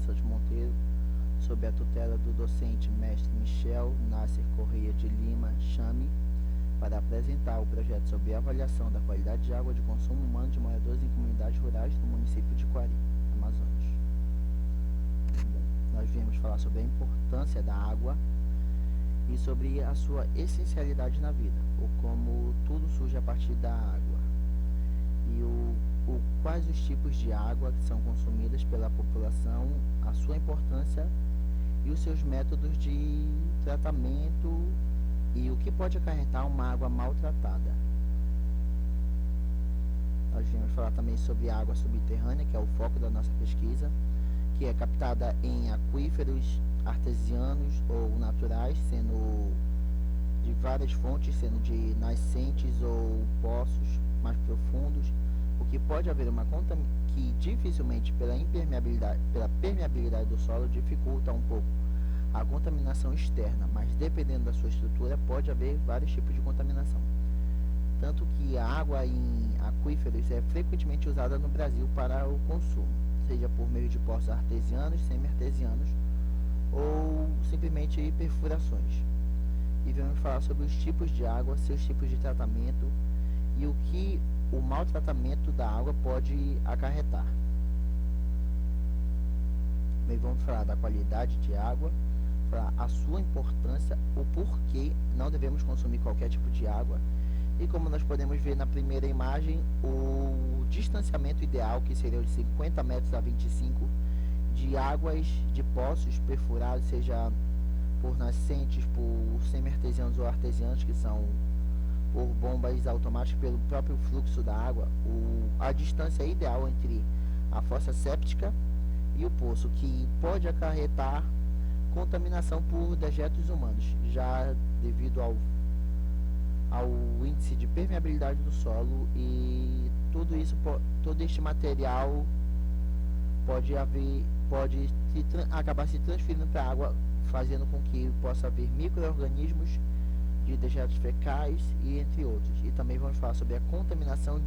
Santos Monteiro, sob a tutela do docente mestre Michel Nasser Correia de Lima Chame, para apresentar o projeto sobre a avaliação da qualidade de água de consumo humano de moradores em comunidades rurais do município de Quari, Amazonas. Bom, nós viemos falar sobre a importância da água e sobre a sua essencialidade na vida, ou como tudo surge a partir da água, e quais os tipos de água que são consumidas pela população, a sua importância e os seus métodos de tratamento e o que pode acarretar uma água maltratada. Nós viemos falar também sobre a água subterrânea, que é o foco da nossa pesquisa, que é captada em aquíferos artesianos ou naturais, sendo de várias fontes, sendo de nascentes ou poços mais profundos, o que pode haver uma que dificilmente pela permeabilidade do solo dificulta um pouco a contaminação externa, mas dependendo da sua estrutura pode haver vários tipos de contaminação. Tanto que a água em aquíferos é frequentemente usada no Brasil para o consumo, seja por meio de poços artesianos, semi-artesianos ou simplesmente perfurações. E vamos falar sobre os tipos de água, seus tipos de tratamento e o que o maltratamento da água pode acarretar. Também vamos falar da qualidade de água, falar a sua importância, o porquê não devemos consumir qualquer tipo de água e como nós podemos ver na primeira imagem, o distanciamento ideal, que seria de 50 metros a 25, de águas de poços perfurados, seja por nascentes, por semi-artesianos ou artesianos, que são por bombas automáticas pelo próprio fluxo da água, a distância ideal entre a fossa séptica e o poço, que pode acarretar contaminação por dejetos humanos, já devido ao índice de permeabilidade do solo, e tudo isso, todo este material pode acabar se transferindo para a água, fazendo com que possa haver micro-organismos de dejetos fecais e entre outros. E também vamos falar sobre a contaminação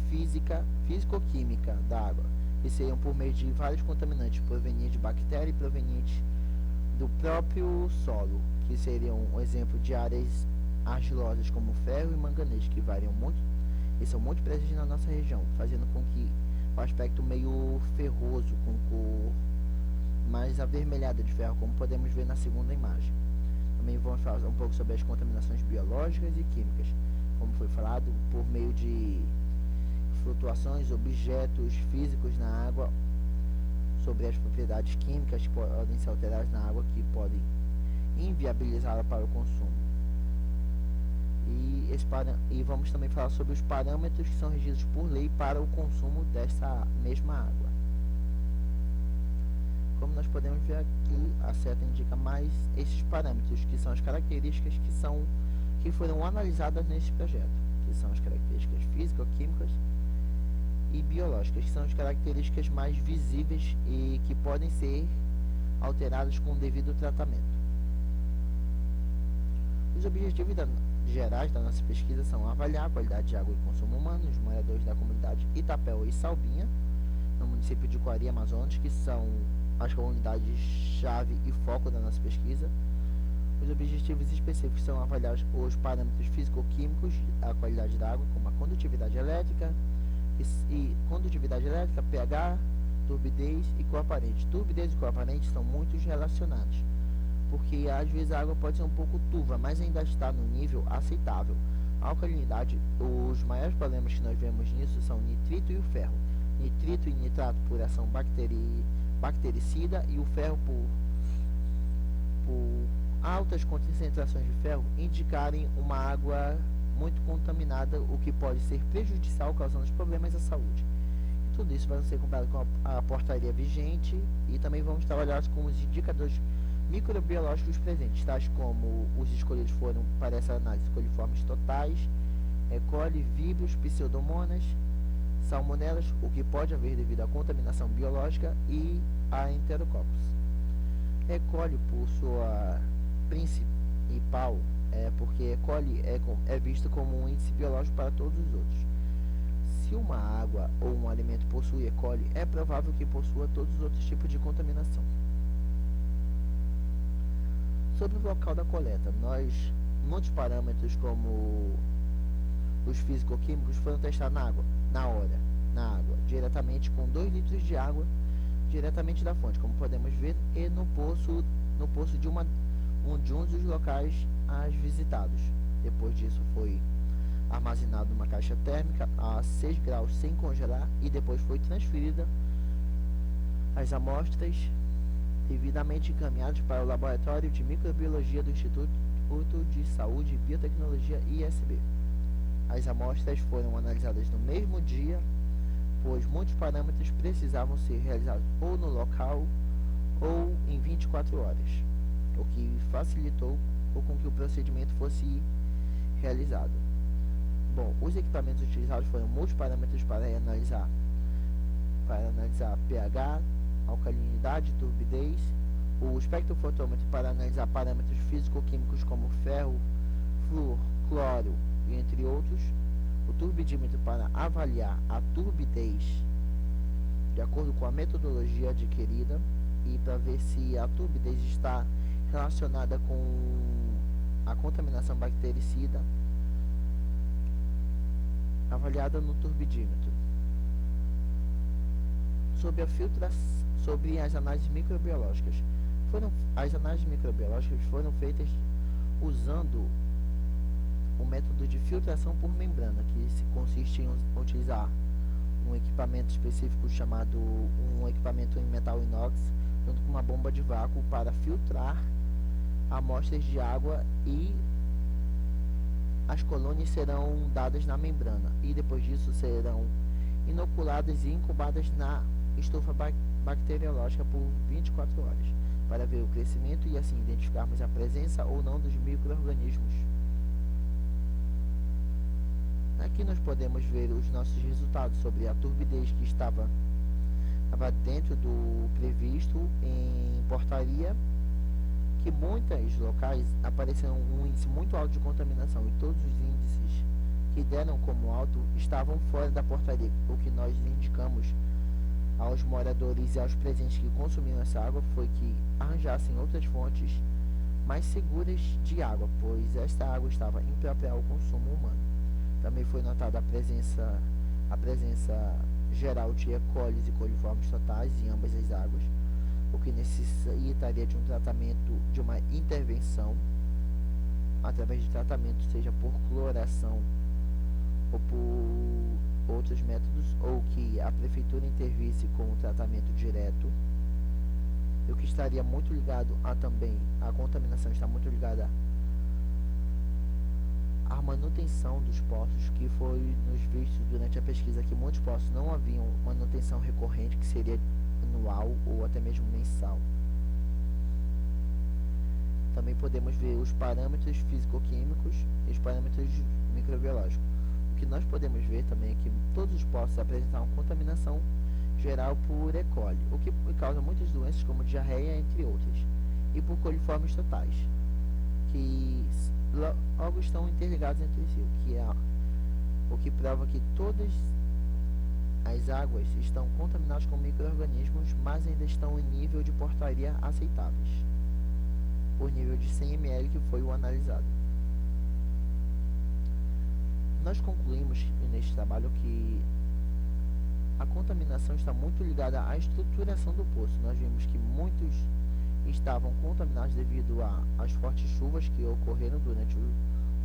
físico-química da água, que seriam por meio de vários contaminantes provenientes de bactérias e provenientes do próprio solo, que seriam um exemplo de áreas argilosas como ferro e manganês, que variam muito e são muito presentes na nossa região, fazendo com que o aspecto meio ferroso, com cor mais avermelhada de ferro, como podemos ver na segunda imagem. Também vamos falar um pouco sobre as contaminações biológicas e químicas, como foi falado, por meio de flutuações, objetos físicos na água, sobre as propriedades químicas que podem ser alteradas na água, que podem inviabilizá-la para o consumo. E vamos também falar sobre os parâmetros que são regidos por lei para o consumo dessa mesma água. Como nós podemos ver aqui, a seta indica mais esses parâmetros, que são as características que foram analisadas nesse projeto, que são as características físico-químicas e biológicas, que são as características mais visíveis e que podem ser alteradas com o devido tratamento. Os objetivos gerais da nossa pesquisa são avaliar a qualidade de água e consumo humano dos moradores da comunidade Itapéu e Salbinha, no município de Quari, Amazonas, que são as comunidades-chave e foco da nossa pesquisa. Os objetivos específicos são avaliar os parâmetros físico-químicos da qualidade da água, como a condutividade elétrica, pH, turbidez e cor aparente. Turbidez e cor aparente são muito relacionados, porque às vezes a água pode ser um pouco turva, mas ainda está no nível aceitável. A alcalinidade, os maiores problemas que nós vemos nisso são o nitrito e o ferro. Nitrito e nitrato por ação bactericida e o ferro por altas concentrações de ferro indicarem uma água muito contaminada, o que pode ser prejudicial, causando problemas à saúde. E tudo isso vai ser comparado com a portaria vigente, e também vamos trabalhar com os indicadores microbiológicos presentes, tais como os escolhidos foram para essa análise coliformes totais, E. coli, víbrios, pseudomonas, salmonelas, o que pode haver devido à contaminação biológica, e a enterococcus. E. coli, por sua principal, porque E. coli é visto como um índice biológico para todos os outros. se uma água ou um alimento possui E. coli, é provável que possua todos os outros tipos de contaminação. Sobre o local da coleta, muitos parâmetros como os físico-químicos foram testados na água, diretamente com 2 litros de água diretamente da fonte, como podemos ver, e no poço de um dos locais visitados. Depois disso foi armazenado numa caixa térmica a 6 graus sem congelar e depois foi transferida as amostras devidamente encaminhadas para o Laboratório de Microbiologia do Instituto de Saúde e Biotecnologia ISB. As amostras foram analisadas no mesmo dia, pois muitos parâmetros precisavam ser realizados ou no local ou em 24 horas, o que facilitou com que o procedimento fosse realizado. Bom, os equipamentos utilizados foram multiparâmetros para analisar pH, alcalinidade, turbidez, o espectrofotômetro para analisar parâmetros físico-químicos como ferro, flúor, cloro, entre outros, o turbidímetro para avaliar a turbidez de acordo com a metodologia adquirida e para ver se a turbidez está relacionada com a contaminação bactericida avaliada no turbidímetro. Sobre as análises microbiológicas. As análises microbiológicas foram feitas usando o método de filtração por membrana, que consiste em utilizar um equipamento específico chamado um equipamento em metal inox, junto com uma bomba de vácuo para filtrar amostras de água, e as colônias serão dadas na membrana e depois disso serão inoculadas e incubadas na estufa bacteriológica por 24 horas, para ver o crescimento e assim identificarmos a presença ou não dos micro-organismos. Aqui nós podemos ver os nossos resultados sobre a turbidez que estava dentro do previsto em portaria, que muitos locais apareceram um índice muito alto de contaminação e todos os índices que deram como alto estavam fora da portaria. O que nós indicamos aos moradores e aos presentes que consumiram essa água foi que arranjassem outras fontes mais seguras de água, pois esta água estava imprópria ao consumo humano. Também foi notada a presença geral de E. coli e coliformes totais em ambas as águas, o que necessitaria de um tratamento, de uma intervenção através de tratamento, seja por cloração ou por outros métodos, ou que a prefeitura intervisse com o tratamento direto, o que estaria muito ligado a contaminação está muito ligada à manutenção dos poços, que foi nos vistos durante a pesquisa que muitos poços não haviam manutenção recorrente, que seria anual ou até mesmo mensal. Também podemos ver os parâmetros físico-químicos e os parâmetros microbiológicos. O que nós podemos ver também é que todos os poços apresentaram contaminação geral por E. coli, o que causa muitas doenças como diarreia, entre outras, e por coliformes totais, que logo estão interligados entre si, o que prova que todas as águas estão contaminadas com micro-organismos, mas ainda estão em nível de portaria aceitáveis, por nível de 100 ml que foi o analisado. Nós concluímos neste trabalho que a contaminação está muito ligada à estruturação do poço. Nós vimos que muitos estavam contaminados devido às fortes chuvas que ocorreram durante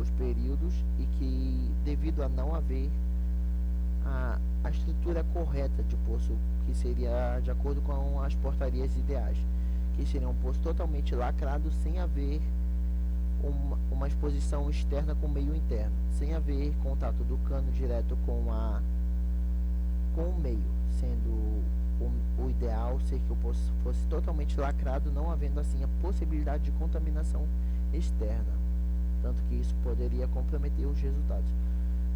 os períodos e que, devido a não haver a estrutura correta de poço, que seria de acordo com as portarias ideais, que seria um poço totalmente lacrado, sem haver uma exposição externa com o meio interno, sem haver contato do cano direto com o meio, sendo o ideal ser que o poço fosse totalmente lacrado, não havendo assim a possibilidade de contaminação externa, tanto que isso poderia comprometer os resultados.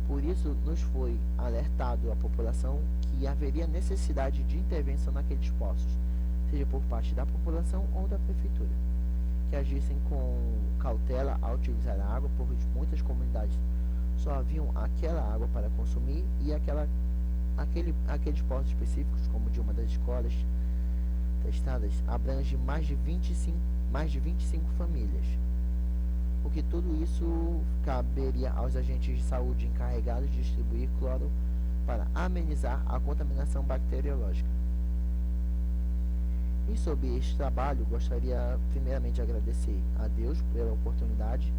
Por isso, nos foi alertado a população que haveria necessidade de intervenção naqueles poços, seja por parte da população ou da prefeitura, que agissem com cautela ao utilizar a água, pois muitas comunidades só haviam aquela água para consumir e aquela Aqueles postos específicos, como de uma das escolas testadas, abrange mais de 25 famílias, o que tudo isso caberia aos agentes de saúde encarregados de distribuir cloro para amenizar a contaminação bacteriológica. E sobre este trabalho, gostaria primeiramente de agradecer a Deus pela oportunidade,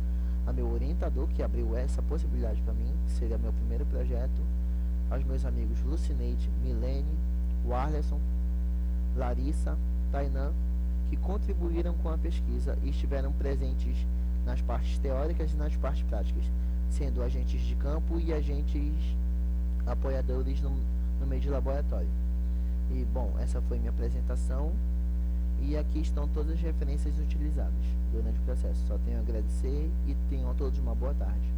a meu orientador que abriu essa possibilidade para mim, que seria meu primeiro projeto, aos meus amigos Lucineide, Milene, Warlerson, Larissa, Tainan, que contribuíram com a pesquisa e estiveram presentes nas partes teóricas e nas partes práticas, sendo agentes de campo e agentes apoiadores no meio de laboratório. E, bom, essa foi minha apresentação e aqui estão todas as referências utilizadas durante o processo. Só tenho a agradecer e tenham a todos uma boa tarde.